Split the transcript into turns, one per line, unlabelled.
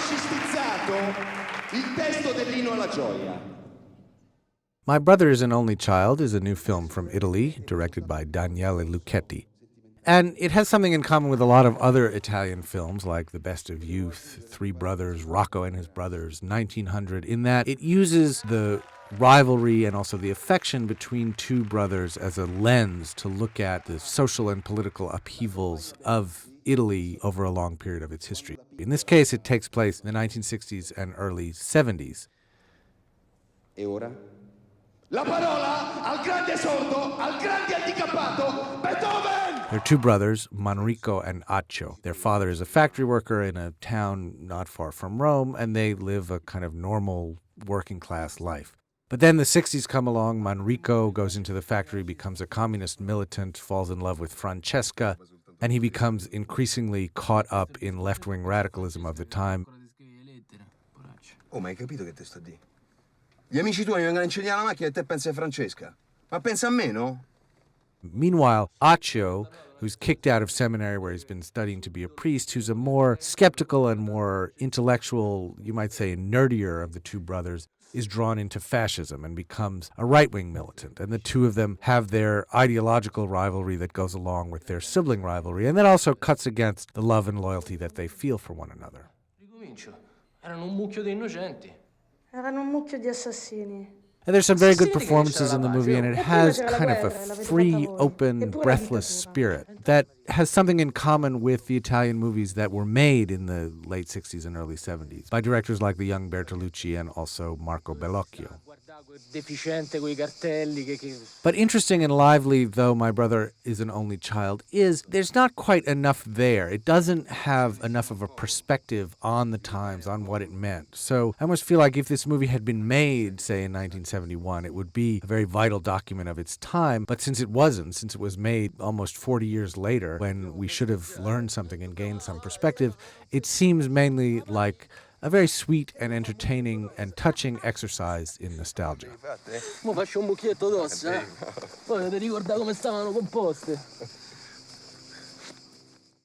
fascistizzato il testo dell'Inno alla Gioia.
My Brother is an Only Child is a new film from Italy, directed by Daniele Lucchetti. And it has something in common with a lot of other Italian films, like The Best of Youth, Three Brothers, Rocco and His Brothers, 1900, in that it uses the rivalry and also the affection between two brothers as a lens to look at the social and political upheavals of Italy over a long period of its history. In this case, it takes place in the 1960s and early 70s.
E ora? La parola al grande sordo, al grande handicappato, Beethoven!
They're two brothers, Manrico and Accio. Their father is a factory worker in a town not far from Rome, and they live a kind of normal working-class life. But then the 60s come along, Manrico goes into the factory, becomes a communist militant, falls in love with Francesca, and he becomes increasingly caught up in left-wing radicalism of the time.
Oh, ma hai capito che te sto a dire? Gli amici tuoi vengono a incendiare la macchina e te pensi a Francesca. Ma pensa a me, no?
Meanwhile, Accio, who's kicked out of seminary where he's been studying to be a priest, who's a more skeptical and more intellectual, you might say nerdier of the two brothers, is drawn into fascism and becomes a right-wing militant. And the two of them have their ideological rivalry that goes along with their sibling rivalry, and that also cuts against the love and loyalty that they feel for one another.
Erano un mucchio di innocenti.
Erano un mucchio di assassini.
And there's some very good performances in the movie, and it has kind of a free, open, breathless spirit that has something in common with the Italian movies that were made in the late 60s and early 70s by directors like the young Bertolucci and also Marco Bellocchio. But interesting and lively, though My Brother is an Only Child is, there's not quite enough there. It doesn't have enough of a perspective on the times, on what it meant. So I almost feel like if this movie had been made, say, in 1971, it would be a very vital document of its time. But since it wasn't, since it was made almost 40 years later, when we should have learned something and gained some perspective, it seems mainly like a very sweet and entertaining and touching exercise in nostalgia.
Mo faccio un mucchietto d'ossa. Poi ti ricordare come stavano composte.